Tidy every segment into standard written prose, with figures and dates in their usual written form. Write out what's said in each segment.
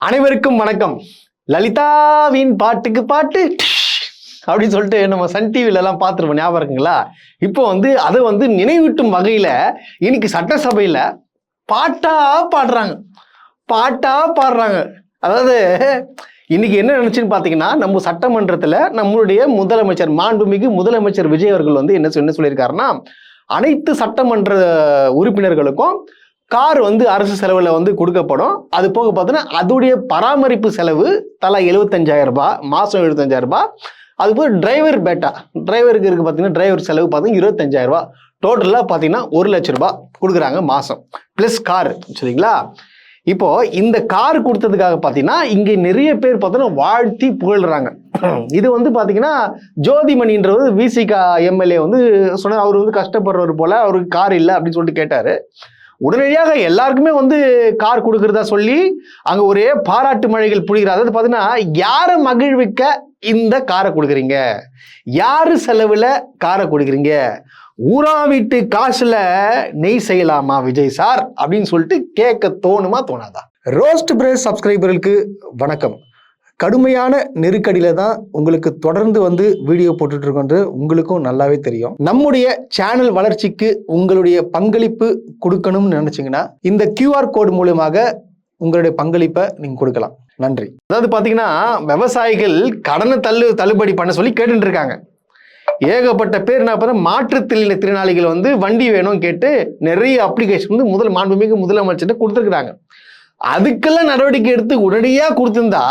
அனைவருக்கும் வணக்கம். லலிதாவின் பாட்டுக்கு பாட்டு அப்படின்னு சொல்லிட்டு நம்ம சன் டிவில எல்லாம் பார்த்துருப்போம், ஞாபகம் இருக்குங்களா? இப்போ அதை நினைவூட்டும் வகையில இன்னைக்கு சட்டசபையில பாட்டா பாடுறாங்க. அதாவது இன்னைக்கு என்ன நினைச்சுன்னு பாத்தீங்கன்னா, நம்ம சட்டமன்றத்துல நம்மளுடைய முதலமைச்சர், மாண்புமிகு முதலமைச்சர் விஜய் அவர்கள் என்ன சொல்லியிருக்காருன்னா, அனைத்து சட்டமன்ற உறுப்பினர்களுக்கும் கார் அரசு செலவுல கொடுக்கப்படும். அது போக பார்த்தீங்கன்னா அதோடைய பராமரிப்பு செலவு தலா 75,000 ரூபாய், மாசம் 75,000 ரூபாய். அது போக டிரைவருக்கு இருக்கு பார்த்தீங்கன்னா, டிரைவர் செலவு பார்த்தீங்கன்னா 25,000 ரூபாய். டோட்டலாக பார்த்தீங்கன்னா 1,00,000 ரூபாய் கொடுக்குறாங்க மாசம், பிளஸ் கார். சரிங்களா? இப்போ இந்த கார் கொடுத்ததுக்காக பார்த்தீங்கன்னா இங்கே நிறைய பேர் பார்த்தீங்கன்னா வாழ்த்தி புகழ்றாங்க. இது பார்த்தீங்கன்னா ஜோதிமணின்றவர் விசிகா எம்எல்ஏ சொன்னார், அவர் கஷ்டப்படுறவர் போல, அவருக்கு கார் இல்லை அப்படின்னு சொல்லிட்டு கேட்டாரு. உடனடியாக எல்லாருக்குமே கார் கொடுக்கறதா சொல்லி அங்க ஒரே பாராட்டு மழைகள் புரிகிறது. அதாவது பாத்தீங்கன்னா, யாரை மகிழ்விக்க இந்த காரை கொடுக்குறீங்க, யாரு செலவுல காரை கொடுக்குறீங்க, ஊரா வீட்டு காசுல நெய் செய்யலாமா விஜய் சார் அப்படின்னு சொல்லிட்டு கேட்க தோணுமா தோணாதா? ரோஸ்ட் பிரேஸ் சப்ஸ்கிரைபர்களுக்கு வணக்கம். கடுமையான நெருக்கடியில தான் உங்களுக்கு தொடர்ந்து வீடியோ போட்டுட்டு இருக்கோன்று உங்களுக்கும் நல்லாவே தெரியும். நம்முடைய சேனல் வளர்ச்சிக்கு உங்களுடைய பங்களிப்பு கொடுக்கணும்னு நினைச்சீங்கன்னா இந்த QR கோடு மூலமாக உங்களுடைய பங்களிப்பை நீங்க கொடுக்கலாம். நன்றி. அதாவது பாத்தீங்கன்னா, விவசாயிகள் கடனை தள்ளுபடி பண்ண சொல்லி கேட்டுட்டு இருக்காங்க. ஏகப்பட்ட பேர் என்ன பண்ண, மாற்றுத்திறனாளிகள் வண்டி வேணும் கேட்டு நிறைய அப்ளிகேஷன் மாண்புமிகு முதலமைச்சர் கொடுத்துருக்காங்க. அதுக்கெல்லாம் நடவடிக்கை எடுத்து உடனடியா கொடுத்திருந்தா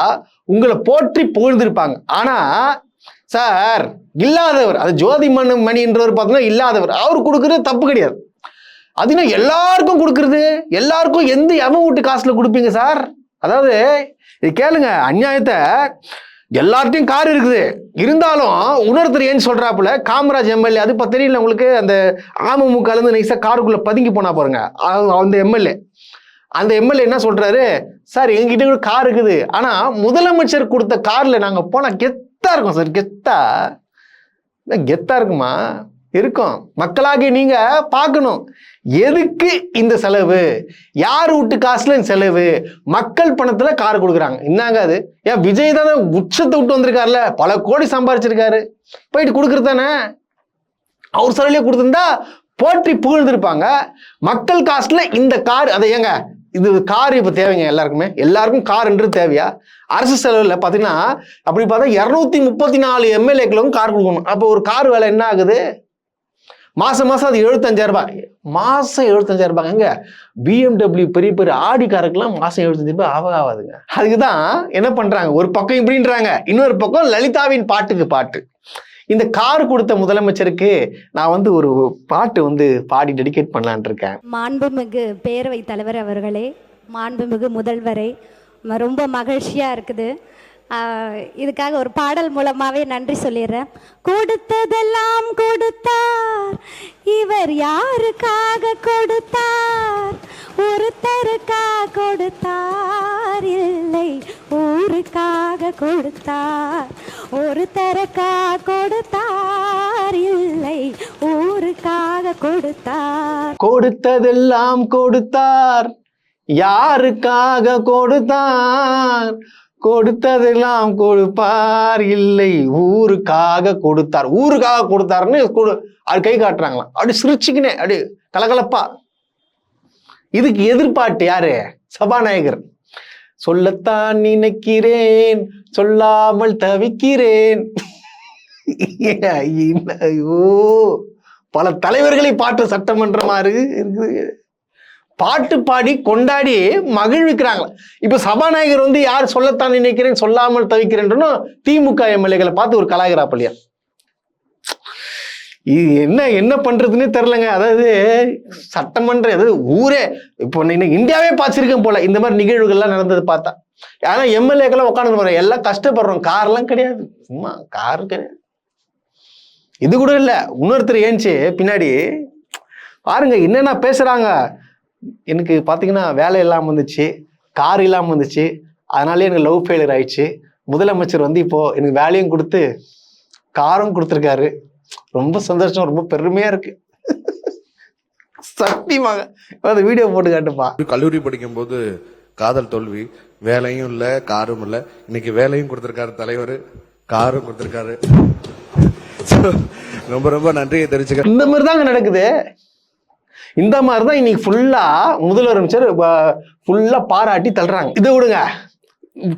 உங்களை போற்றி புகழ்ந்திருப்பாங்க. ஆனா சார் இல்லாதவர், அது ஜோதிமணின்றவர் பார்த்தீங்கன்னா இல்லாதவர், அவர் கொடுக்கறது தப்பு கிடையாது. அதுனா எல்லாருக்கும் கொடுக்கறது, எல்லாருக்கும் எவன் வீட்டு காசுல கொடுப்பீங்க சார்? அதாவது இது கேளுங்க, அநியாயத்தை. எல்லார்ட்டையும் கார் இருக்குது, இருந்தாலும் இன்னொருத்தர் ஏன்னு சொல்றாப்புல, காமராஜ் எம்எல்ஏ, அது இப்போ தெரியல உங்களுக்கு, அந்த அமமுக நைசா காருக்குள்ள பதுங்கி போனா பாருங்க அந்த எம்எல்ஏ என்ன சொல்றாரு, சார் எங்கிட்ட கூட கார் இருக்குது, ஆனா முதலமைச்சர் கொடுத்த கார்ல நாங்க போனா கெத்தா இருக்கும் சார். கெத்தா இருக்குமா? இருக்கும். மக்களாகி நீங்க பார்க்கணும், எதுக்கு இந்த செலவு, யார் வீட்டு காசுல இந்த செலவு, மக்கள் பணத்துல கார் கொடுக்குறாங்க. என்னங்க அது? ஏன் விஜய் தானே உச்சத்தை விட்டு வந்திருக்காருல, பல கோடி சம்பாரிச்சிருக்காரு, போயிட்டு கொடுக்குறதானே. அவர் செலவுலயே கொடுத்திருந்தா போற்றி புகழ்ந்திருப்பாங்க. மக்கள் காசுல இந்த கார், அதை ஏங்க இது கார் இப்ப தேவைங்க எல்லாருக்கும் கார்ன்றது தேவையா? அரசு செலவுல பாத்தீங்கன்னா அப்படி பார்த்தா 234 எம்எல்ஏக்களும் கார் கொடுக்கணும். அப்போ ஒரு கார் வேலை என்ன ஆகுது? மாசம் அது 75,000 ரூபாய். மாசம் 75,000 ரூபாய். எங்க BMW பெரிய ஆடி காருக்கெல்லாம் மாசம் 75 ரூபாய் ஆகாதுங்க. அதுக்குதான் என்ன பண்றாங்க, ஒரு பக்கம் இப்படின்றாங்க, இன்னொரு பக்கம் லலிதாவின் பாட்டுக்கு பாட்டு. இந்த கார் கொடுத்த முதலமைச்சருக்கு நான் ஒரு பாட்டு பாடி டெடிகேட் பண்ணலான் இருக்கேன். மாண்புமிகு பேரவை தலைவர் அவர்களே, மாண்புமிகு முதல்வரே, ரொம்ப மகிழ்ச்சியா இருக்குது. இதுக்காக ஒரு பாடல் மூலமாவே நன்றி சொல்லிடுறேன். கொடுத்ததெல்லாம் கொடுத்தார், இவர் யாருக்காக கொடுத்தார்? ஒருத்தருக்காக கொடுத்தார், இல்லை ஊருக்காக கொடுத்தார். ஒருத்தருக்காக கொடுத்தார், இல்லை ஊருக்காக கொடுத்தார். கொடுத்ததெல்லாம் கொடுத்தார், யாருக்காக கொடுத்தார்? கொடுத்ததெல்லாம் கொடுப்பார், இல்லை ஊருக்காக கொடுத்தார். ஊருக்காக கொடுத்தாருன்னு அது கை காட்டுறாங்களாம், அப்படி சிரிச்சுக்கினே, அப்படி கலகலப்பா. இதுக்கு எதிர்பார்ட்டு யாரு? சபாநாயகர். சொல்லத்தான் நினைக்கிறேன், சொல்லாமல் தவிக்கிறேன். ஐயோ, பல தலைவர்களை பாட்டு சட்டமன்றமா இருக்குது, பாட்டு பாடி கொண்டாடி மகிழ்விக்கிறாங்க. இப்ப சபாநாயகர் யார் சொல்லத்தான் நினைக்கிறேன் சொல்லாமல் தவிக்கிறேன்னு திமுக எம்எல்ஏக்களை பார்த்து ஒரு கலாய்கிறாப்பல்லையா? இது என்ன பண்றதுன்னு தெரியலங்க. அதாவது சட்டமன்றம், அதாவது ஊரே இப்போ இந்தியாவே பார்த்துருக்கேன் போல இந்த மாதிரி நிகழ்வுகள்லாம் நடந்தது பார்த்தா. ஆனா எம்எல்ஏக்கெல்லாம் உட்காந்து போறோம், எல்லாம் கஷ்டப்படுறோம். கார்லாம் கிடையாது, சும்மா கார் கிடையாது. இது கூட இல்ல, இன்னொருத்தர் ஏன்ச்சு பின்னாடி பாருங்க என்னென்ன பேசுறாங்க. எனக்கு பார்த்தீங்கன்னா வேலை இல்லாமல் வந்துச்சு, கார் இல்லாமல் வந்துச்சு, அதனாலே எனக்கு லவ் ஃபெயிலியர் ஆயிடுச்சு. முதலமைச்சர் இப்போ எனக்கு வேலையும் கொடுத்து காரும் கொடுத்துருக்காரு. ரொம்ப சந்தோஷம், ரொம்ப பெருமையா இருக்கு. சத்தியமாக வீடியோ போட்டு காட்டுப்பா. கல்லூரி படிக்கும்போது காதல் தோல்வி, வேலையும் இல்லை, காரும் இல்லை. இன்னைக்கு வேலையும் கொடுத்துருக்காரு தலைவர், காரும் கொடுத்துருக்காரு. ரொம்ப ரொம்ப நன்றியை தெரிஞ்சுக்க. இந்த மாதிரி தாங்க நடக்குது. இந்த மாதிரி தான் இன்னைக்கு ஃபுல்லா முதலமைச்சர் ஃபுல்லா பாராட்டி தள்ளுறாங்க. இதை விடுங்க,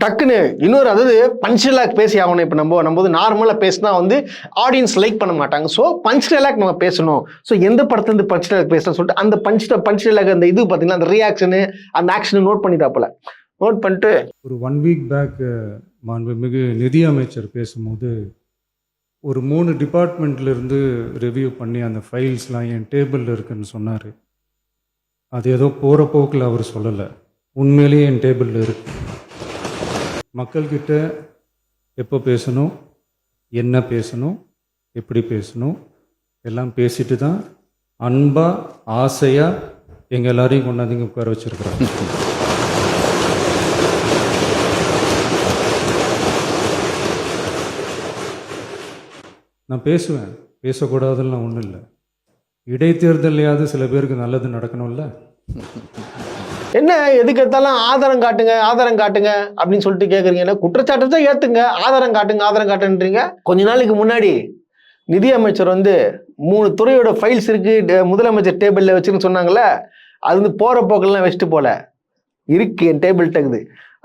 டக்குன்னு இன்னொரு, அதாவது பஞ்ச்லாக் பேசி ஆகணும். இப்போ நம்ம வந்து நார்மலாக பேசினா வந்து ஆடியன்ஸ் லைக் பண்ண மாட்டாங்க. ஸோ பஞ்ச்லாக் நம்ம பேசணும். ஸோ எந்த படத்துலேருந்து பஞ்ச்லாக் பேசணும்னு சொல்லிட்டு அந்த பஞ்ச்லாக் அந்த இது பார்த்தீங்கன்னா அந்த ரியாக்ஷனு அந்த ஆக்ஷனை நோட் பண்ணிட்டாப்புல. நோட் பண்ணிட்டு ஒரு 1 வீக் பேக் மாண்புமிகு நிதி அமைச்சர் பேசும்போது ஒரு 3 டிபார்ட்மெண்ட்லேருந்து ரிவ்யூ பண்ணி அந்த ஃபைல்ஸ்லாம் என் டேபிளில் இருக்குன்னு சொன்னார். அது ஏதோ போகிற போக்கில் அவர் சொல்லலை, உண்மையிலேயே என் டேபிளில் இருக்கு. மக்கள்கிட்ட எப்போ பேசணும், என்ன பேசணும், எப்படி பேசணும் எல்லாம் பேசிட்டு தான் அன்பாக ஆசையாக எங்கள் எல்லாரையும் கொண்டாந்து உட்கார வச்சுருக்குறாங்க. நான் பேசுவேன், பேசக்கூடாதுலாம் ஒன்றும் இல்லை. இடைத்தேர்தலையாவது சில பேருக்கு நல்லது நடக்கணும்ல. என்ன எதுக்கு எடுத்தாலும் ஆதாரம் காட்டுங்க ஆதாரம் காட்டுங்க அப்படின்னு சொல்லிட்டு கேட்குறீங்க. குற்றச்சாட்டு தான் ஏற்றுங்க, ஆதாரம் காட்டுங்க ஆதாரம் காட்டுன்றீங்க. கொஞ்ச நாளைக்கு முன்னாடி நிதி அமைச்சர் வந்து 3 துறையோட ஃபைல்ஸ் இருக்கு முதலமைச்சர் டேபிளில் வச்சுன்னு சொன்னாங்களே, அது வந்து போகிற போக்கெல்லாம் வச்சுட்டு போல இருக்கு, என் டேபிள் டக்குது.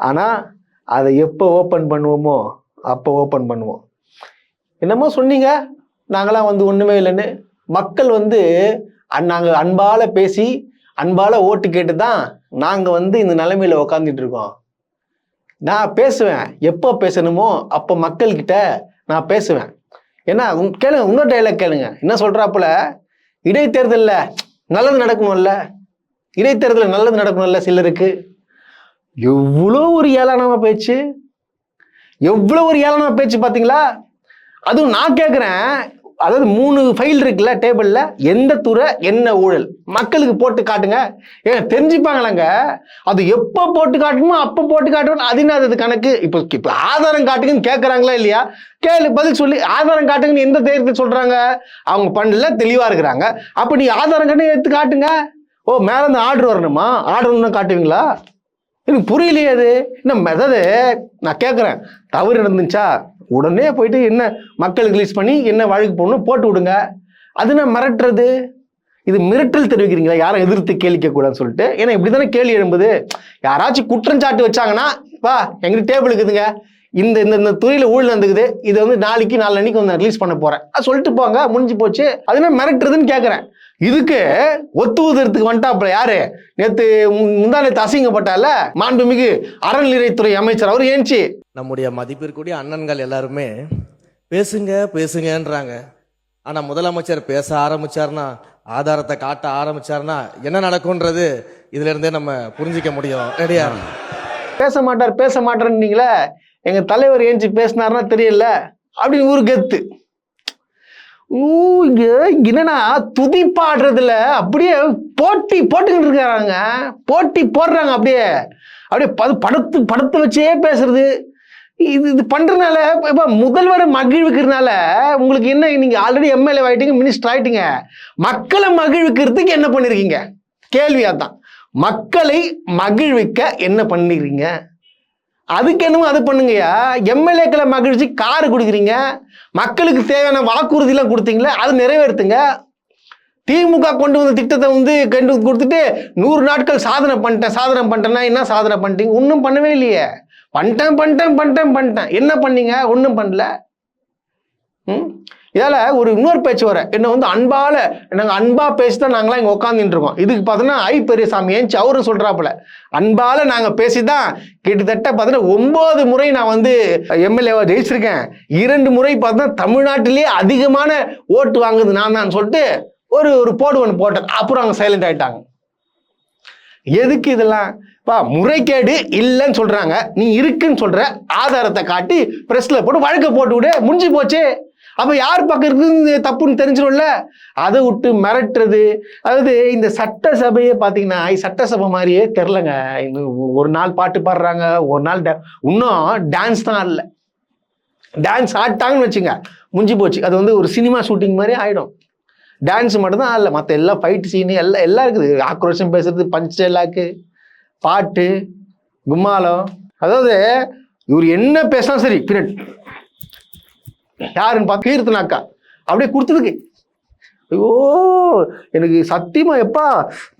ஆனால் அதை எப்போ ஓப்பன் பண்ணுவோமோ அப்போ ஓப்பன் பண்ணுவோம். என்னமோ சொன்னீங்க, நாங்களாம் வந்து ஒன்றுமே இல்லைன்னு. மக்கள் வந்து நாங்கள் அன்பால் பேசி அன்பால் ஓட்டு கேட்டு தான் நாங்கள் வந்து இந்த நிலைமையில் உக்காந்துட்டு இருக்கோம். நான் பேசுவேன், எப்போ பேசணுமோ அப்போ மக்கள்கிட்ட நான் பேசுவேன். ஏன்னா கேளுங்க, இன்னொரு டைலாக் கேளுங்க, என்ன சொல்கிறாப்புல, இடைத்தேர்தலில் நல்லது நடக்கணும்ல, இடைத்தேர்தலில் நல்லது நடக்கணும்ல சிலருக்கு. எவ்வளோ ஒரு ஏளனமாக பேச்சு, எவ்வளோ ஒரு ஏளனமாக பேச்சு பார்த்தீங்களா? அதுவும் நான் கேட்குறேன், அதாவது 3 ஃபைல் இருக்குல்ல டேபிளில், எந்த துறை என்ன ஊழல் மக்களுக்கு போட்டு காட்டுங்க. ஏன் தெரிஞ்சுப்பாங்களாங்க? அது எப்போ போட்டு காட்டணுமோ அப்போ போட்டு காட்டணும். அது என்ன அது கணக்கு? இப்போ ஆதாரம் காட்டுங்கன்னு கேட்குறாங்களா இல்லையா? கேளு, பதில் சொல்லி ஆதாரம் காட்டுங்கன்னு எந்த தைரியத்தை சொல்கிறாங்க? அவங்க பண்ணல, தெளிவாக இருக்கிறாங்க. அப்போ நீ ஆதாரம் காட்டு எடுத்து காட்டுங்க. ஓ, மேலே இருந்து ஆர்டர் வரணுமா? ஆர்டர் ஒன்று காட்டுவீங்களா? எனக்கு புரியலையே அது. என்ன அதாவது நான் கேட்குறேன், தவறு நடந்துச்சா உடனே போயிட்டு என்ன மக்களுக்கு ரிலீஸ் பண்ணி என்ன வழக்கு போடணும் போட்டு விடுங்க. அது நான் மிரட்டுறது, இது மிரட்டல் தெரிவிக்கிறீங்களா? யாரும் எதிர்த்து கேள்வி கேட்கக்கூடாதுன்னு சொல்லிட்டு. ஏன்னா இப்படி தானே கேள்வி எழும்புது. யாராச்சும் குற்றஞ்சாட்டு வச்சாங்கன்னா, வா எங்களுக்கு டேபிள் இருக்குதுங்க, இந்த இந்த துறையில் ஊழல் நடந்துக்குது, இதை வந்து நாளைக்கு 4 அன்னைக்கு வந்து ரிலீஸ் பண்ண போகிறேன், அது சொல்லிட்டு போங்க, முடிஞ்சு போச்சு. அது என்ன மிரட்டுறதுன்னு கேட்குறேன். இதுக்கு ஒத்துவதற்கு வந்துட்டாப்புல யாரு? நேற்று முந்தா நேற்று அசிங்கப்பட்டால மாண்புமிகு அறநிலையத்துறை அமைச்சர் அவர் ஏஞ்சி நம்முடைய மதிப்பிற்குரிய அண்ணன்கள் எல்லாருமே பேசுங்க பேசுங்கன்றாங்க. ஆனா முதலமைச்சர் பேச ஆரம்பிச்சார்னா, ஆதாரத்தை காட்ட ஆரம்பிச்சார்னா என்ன நடக்கும்ன்றது இதுல இருந்தே நம்ம புரிஞ்சிக்க முடியும். ரெடியா? பேச மாட்டாருன்னீங்களே, எங்க தலைவர் ஏஞ்சி பேசினார்னா தெரியல அப்படின்னு ஒரு கெத்து. என்னன்னா துதி பாடுறதுல அப்படியே போட்டுக்கிட்டு இருக்காங்க, போட்டி போடுறாங்க. அப்படியே படத்தை வச்சே பேசுறது. இது பண்றதுனால இப்ப முதல்வரை மகிழ்விக்கிறதுனால உங்களுக்கு என்ன? நீங்க ஆல்ரெடி எம்எல்ஏ ஆயிட்டீங்க, மினிஸ்டர் ஆயிட்டீங்க. மக்களை மகிழ்விக்கிறதுக்கு என்ன பண்ணிருக்கீங்க? கேள்வியாதான். மக்களை மகிழ்விக்க என்ன பண்ணிருக்கீங்க? அதுக்கு என்னமோ அது பண்ணுங்கய்யா. எம்எல்ஏக்களை மகிழ்ச்சி காரு கொடுக்குறீங்க, மக்களுக்கு தேவையான வாக்குறுதியெல்லாம் கொடுத்தீங்களே அது நிறைவேற்றுங்க. திமுக கொண்டு வந்த திட்டத்தை வந்து கொடுத்துட்டு 100 நாட்கள் சாதனை பண்ணிட்டேன்னா என்ன சாதனை பண்ணிட்டீங்க? ஒன்றும் பண்ணவே இல்லையே. பண்ணிட்டேன் என்ன பண்ணீங்க? ஒன்றும் பண்ணல. இதால ஒரு இன்னொரு பேச்சு வர என்ன வந்து நாங்கள் அன்பா பேசிதான் நாங்களாம் இங்கே உட்காந்துட்டு இருக்கோம். இதுக்கு பார்த்தோன்னா பெரியசாமி ஏஞ்சி அவரும் சொல்றாப்புல, அன்பால நாங்கள் பேசிதான் கிட்டத்தட்ட பார்த்தீங்கன்னா 9 முறை நான் வந்து எம்எல்ஏவா ஜெயிச்சிருக்கேன். 2 முறை பார்த்தா தமிழ்நாட்டிலேயே அதிகமான ஓட்டு வாங்குது நான் தான் சொல்லிட்டு ஒரு போடு ஒன்று போட்டேன். அப்புறம் அவங்க சைலண்ட் ஆயிட்டாங்க. எதுக்கு இதெல்லாம்? முறைகேடு இல்லைன்னு சொல்றாங்க, நீ இருக்குன்னு சொல்ற, ஆதாரத்தை காட்டி பிரஸ்ல போட்டு வழக்க போட்டு விடு, முடிஞ்சு போச்சு. அப்ப யார் பக்கம் இருக்கு தப்புன்னு தெரிஞ்சிடும்ல. அதை விட்டு மிரட்டுறது. அதாவது இந்த சட்டசபையே பார்த்தீங்கன்னா சட்டசபை மாதிரியே தெரிலங்க. ஒரு நாள் பாட்டு பாடுறாங்க, ஒரு நாள் இன்னும் டான்ஸ் தான் ஆடல. டான்ஸ் ஆட்டாங்கன்னு வச்சுங்க, முடிஞ்சு போச்சு. அது வந்து ஒரு சினிமா ஷூட்டிங் மாதிரி ஆயிடும். டான்ஸ் மட்டும்தான் ஆடல, மற்ற எல்லாம் ஃபைட் சீனு எல்லாம் இருக்குது. ஆக்ரோஷம் பேசுறது, பஞ்ச் டைலாக்கு, பாட்டு, கும்மாலம். அதாவது இவர் என்ன பேசினா சரி பின்னாடி யாருன்னு பார்த்து கீர்த்தனாக்கா அப்படியே கொடுத்ததுக்கு ஐயோ எனக்கு சத்தியமா எப்பா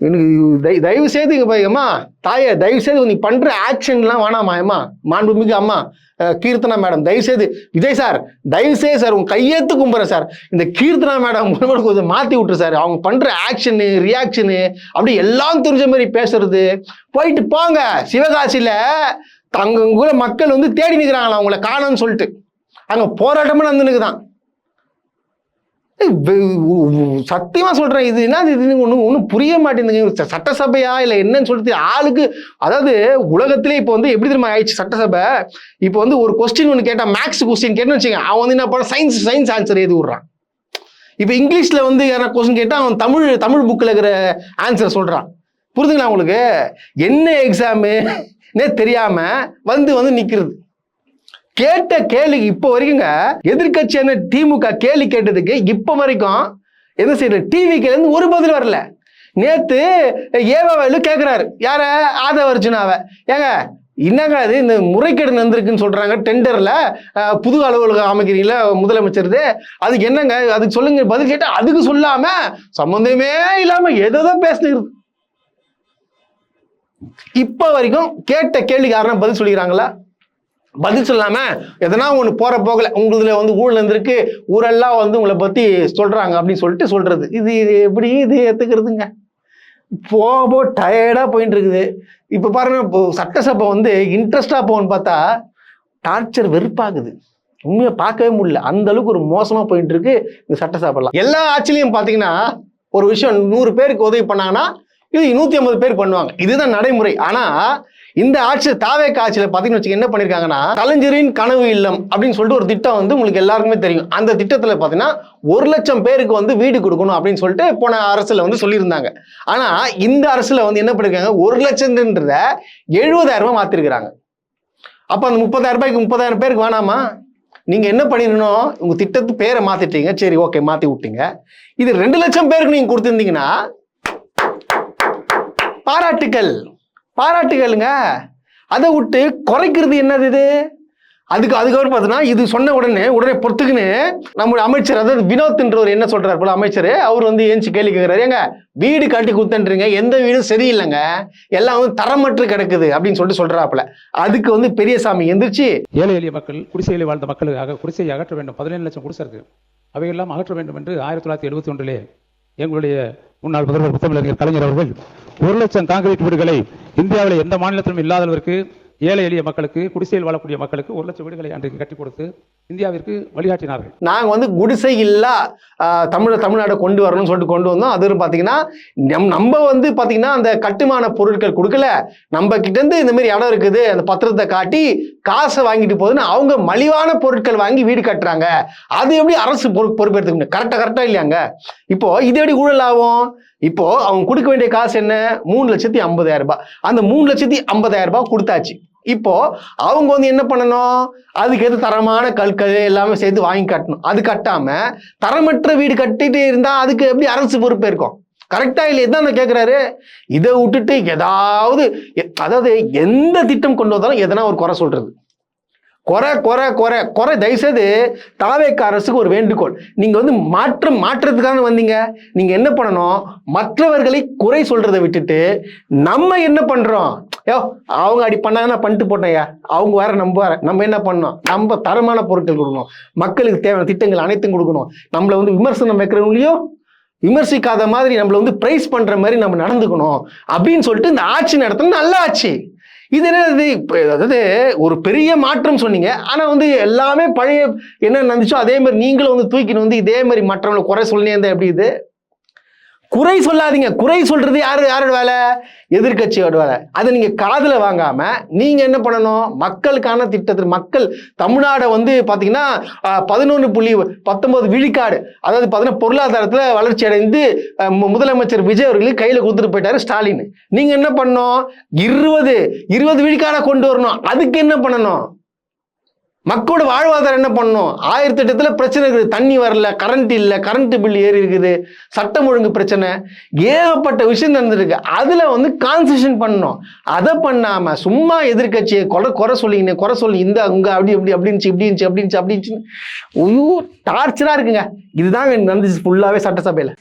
எனக்கு தயவு செய்து அம்மா தாயே தயவு செய்து நீ பண்ற ஆக்ஷன்லாம் வேணாமா அம்மா மாண்புமிகு அம்மா கீர்த்தனா மேடம் தயவு செய்து விஜய் சார் தயவு செய்து சார் உங்க கையெழுத்து கும்புறேன் சார் இந்த கீர்த்தனா மேடம் கொஞ்சம் மாத்தி விட்டுரு சார் அவங்க பண்ற ஆக்ஷனு ரியாக்ஷனு அப்படி எல்லாம் தெரிஞ்ச மாதிரி பேசுறது போயிட்டு போங்க சிவகாசியில தங்க கூட மக்கள் வந்து தேடி நிற்கிறாங்களா அவங்கள காணோன்னு சொல்லிட்டு அங்க போராட்டமே நடந்துனுக்குதான். சத்தியமா சொல்றேன் இது என்ன இது ஒன்றும் புரிய மாட்டேங்குது. சட்டசபையா இல்லை என்னன்னு சொல்லிட்டு ஆளுக்கு அதாவது உலகத்திலே இப்போ வந்து எப்படி தெரியுமா ஆயிடுச்சு சட்டசபை. இப்போ வந்து ஒரு கொஸ்டின் ஒன்று கேட்டா மேக்ஸ் கொஸ்டின் கேட்டேன்னு வச்சுங்க அவன் வந்து என்ன பண்ண சயின்ஸ் ஆன்சர் எழுதி விடுறான். இப்போ இங்கிலீஷ்ல வந்து யாரா கொஸ்டின் கேட்டா அவன் தமிழ் புக்கில் இருக்கிற ஆன்சர் சொல்றான். புரிதுங்களா உங்களுக்கு? என்ன எக்ஸாமுன்னே தெரியாம வந்து நிக்கிறது. கேட்ட கேள்வி இப்போ வரைக்குங்க எதிர்கட்சியான திமுக கேள்வி கேட்டதுக்கு இப்போ வரைக்கும் எந்த சைடு டிவிக்கு இருந்து ஒரு பதில் வரல. நேத்து ஏவாவேலு கேட்கிறாரு யார ஆதவர்ஜுனாவை ஏங்க என்னங்க அது இந்த முறைகேடு நடந்திருக்குன்னு சொல்றாங்க டெண்டர்ல புது அலுவலகம் அமைக்கிறீங்களா முதலமைச்சர் அதுக்கு என்னங்க அதுக்கு சொல்லுங்க பதில் கேட்டா அதுக்கு சொல்லாம சம்பந்தமே இல்லாம ஏதோ பேசுறது. இப்ப வரைக்கும் கேட்ட கேள்விக்கு யாருன்னா பதில் சொல்லிக்கிறாங்களா? பதில் சொல்லாம எதனா ஒண்ணு போற போகல உங்களுதுல வந்து ஊழல் இருந்திருக்கு ஊரெல்லாம் வந்து உங்களை பத்தி சொல்றாங்க அப்படின்னு சொல்லிட்டு சொல்றது. இது எப்படி இது ஏத்துக்கிறதுங்க? போ டயர்டா போயிட்டு இருக்குது. இப்ப பாருங்க இப்போ சட்டசபை வந்து இன்ட்ரெஸ்டா போகணும்னு பார்த்தா டார்ச்சர் வெறுப்பாகுது. உண்மையை பார்க்கவே முடியல. அந்த அளவுக்கு ஒரு மோசமா போயிட்டு இருக்கு இந்த சட்டசபைலாம். எல்லா ஆட்சியிலையும் பாத்தீங்கன்னா ஒரு விஷயம் 100 பேருக்கு உதவி பண்ணாங்கன்னா இது 150 பேர் பண்ணுவாங்க. இதுதான் நடைமுறை. ஆனா இந்த ஆட்சியில் தாவேக ஆட்சியில் பார்த்தீங்கன்னு வச்சுக்க என்ன பண்ணியிருக்காங்கன்னா கலைஞரின் கனவு இல்லம் அப்படின்னு சொல்லிட்டு ஒரு திட்டம் வந்து உங்களுக்கு எல்லாருக்குமே தெரியும். அந்த திட்டத்தில் பார்த்தீங்கன்னா 1 லட்சம் பேருக்கு வந்து வீடு கொடுக்கணும் அப்படின்னு சொல்லிட்டு போன அரசுல வந்து சொல்லியிருந்தாங்க. ஆனா இந்த அரசுல வந்து என்ன பண்ணிருக்காங்க 1 லட்சம்ன்றத 70,000 மாத்திருக்கிறாங்க. அப்ப அந்த 30,000 ரூபாய்க்கு 30,000 பேருக்கு வேணாமா? நீங்க என்ன பண்ணிடணும் உங்க திட்டத்து பேரை மாத்திட்டீங்க சரி ஓகே மாத்தி விட்டீங்க. இது 2 லட்சம் பேருக்கு நீங்க கொடுத்திருந்தீங்கன்னா பாராட்டுகளுங்க. அதை விட்டு குறைக்கிறது என்னது இது? அதுக்கப்புறம் பார்த்தீங்கன்னா இது சொன்ன உடனே பொறுத்துக்குன்னு நம்மளுடைய அமைச்சர் அதாவது வினோத்ன்றவர் என்ன சொல்றாரு போல அமைச்சர் அவர் வந்து ஏஞ்சி கேள்வி கேட்கிறாரு ஏங்க வீடு கட்டி கொடுத்துன்றீங்க எந்த வீடும் சரியில்லைங்க எல்லாம் வந்து தரமற்று கிடக்குது அப்படின்னு சொல்லிட்டு சொல்றாப்புல. அதுக்கு வந்து பெரியசாமி எந்திரிச்சு ஏழை எளிய மக்கள் குடிசையில் வாழ்ந்த மக்களுக்காக குடிசையை அகற்ற வேண்டும் 17 லட்சம் குடிசை இருக்கு அவையெல்லாம் அகற்ற வேண்டும் என்று 1971 எங்களுடைய முன்னாள் முதல்வர் முத்தமிழறிஞர் கலைஞர் அவர்கள் 1 லட்சம் கான்கிரீட் வீடுகளை இந்தியாவில் எந்த மாநிலத்திலும் இல்லாதவருக்கு ஏழை எளிய மக்களுக்கு குடிசையில் வாழக்கூடிய மக்களுக்கு 1 லட்சம் வீடுகளை அன்றைக்கு கட்டி கொடுத்து இந்தியாவிற்கு வழிகாட்டினார்கள். நாங்கள் வந்து குடிசை இல்லா தமிழ்நாடு கொண்டு வரணும்னு சொல்லிட்டு கொண்டு வந்தோம். அது பார்த்தீங்கன்னா நம்ம வந்து பார்த்தீங்கன்னா அந்த கட்டுமான பொருட்கள் கொடுக்கல நம்ம கிட்ட இருந்து இந்த மாதிரி இடம் இருக்குது அந்த பத்திரத்தை காட்டி காசை வாங்கிட்டு போகுதுன்னு அவங்க மலிவான பொருட்கள் வாங்கி வீடு கட்டுறாங்க. அது எப்படி அரசு பொறுப்பெடுத்துக்கணும்? கரெக்டா இல்லையாங்க? இப்போ இது எப்படி ஊழல் ஆகும்? இப்போ அவங்க கொடுக்க வேண்டிய காசு என்ன 3,50,000 ரூபாய். அந்த 3,50,000 ரூபாய் கொடுத்தாச்சு. இப்போ அவங்க வந்து என்ன பண்ணணும் அதுக்கு எது தரமான கற்கள் எல்லாமே சேர்த்து வாங்கி கட்டணும். அது கட்டாம தரமற்ற வீடு கட்டிட்டு இருந்தா அதுக்கு எப்படி அரசு பொறுப்பே இருக்கும்? கரெக்டா இல்லையா தான் கேட்கிறாரு. இதை விட்டுட்டு அதாவது எந்த திட்டம் கொண்டு வந்தாலும் எதனா ஒரு குறை சொல்றது குறை தயவுசெய்து தாவேக அரசுக்கு ஒரு வேண்டுகோள். நீங்க வந்து மாற்றத்துக்காக வந்தீங்க. நீங்க என்ன பண்ணணும் மற்றவர்களை குறை சொல்றதை விட்டுட்டு நம்ம என்ன பண்றோம் அவங்க அப்படி பண்ணாங்கன்னா பண்ணிட்டு போட்டோம்யா அவங்க வேற நம்ம என்ன பண்ணோம் நம்ம தரமான பொருட்கள் கொடுக்கணும் மக்களுக்கு தேவையான திட்டங்கள் அனைத்தும் கொடுக்கணும். நம்மளை வந்து விமர்சனம் வைக்கிறவங்களையும் விமர்சிக்காத மாதிரி நம்மளை வந்து பிரைஸ் பண்ற மாதிரி நம்ம நடந்துக்கணும் அப்படின்னு சொல்லிட்டு இந்த ஆட்சி நடத்தணும். நல்ல ஆட்சி இது என்னது? அதாவது ஒரு பெரிய மாற்றம் சொன்னீங்க. ஆனா வந்து எல்லாமே பழைய என்ன நடந்துச்சோ அதே மாதிரி நீங்களும் வந்து தூக்கிட்டு வந்து இதே மாதிரி மற்றவங்களை குறை சொல்லினே இருந்தா எப்படி? இது குறை சொல்லாதீங்க. குறை சொல்றது யாரோட வேலை? எதிர்கட்சியோட வேலை. அதை நீங்க காதுல வாங்காம நீங்க என்ன பண்ணணும் மக்களுக்கான திட்டத்தில் மக்கள் தமிழ்நாடை வந்து பாத்தீங்கன்னா 11.19 விழுக்காடு அதாவது பாத்தீங்கன்னா பொருளாதாரத்துல வளர்ச்சி அடைந்து முதலமைச்சர் விஜய் அவர்களுக்கு கையில கொடுத்துட்டு போயிட்டாரு ஸ்டாலின். நீங்க என்ன பண்ணணும் 20 விழுக்காட கொண்டு வரணும். அதுக்கு என்ன பண்ணணும் மக்களோட வாழ்வாதாரம் என்ன பண்ணணும்? 1008 பிரச்சனை இருக்குது. தண்ணி வரல, கரண்ட் இல்லை, கரண்ட் பில் ஏறி இருக்குது, சட்டம் ஒழுங்கு பிரச்சனை, ஏகப்பட்ட விஷயம் நடந்திருக்கு. அதுல வந்து கான்செஷன் பண்ணணும். அதை பண்ணாம சும்மா எதிர்கட்சியை குறை சொல்லி இந்த அங்க அப்படி இப்படி இருந்துச்சு டார்ச்சரா இருக்குங்க. இதுதான் நடந்துச்சு ஃபுல்லாவே சட்டசபையில.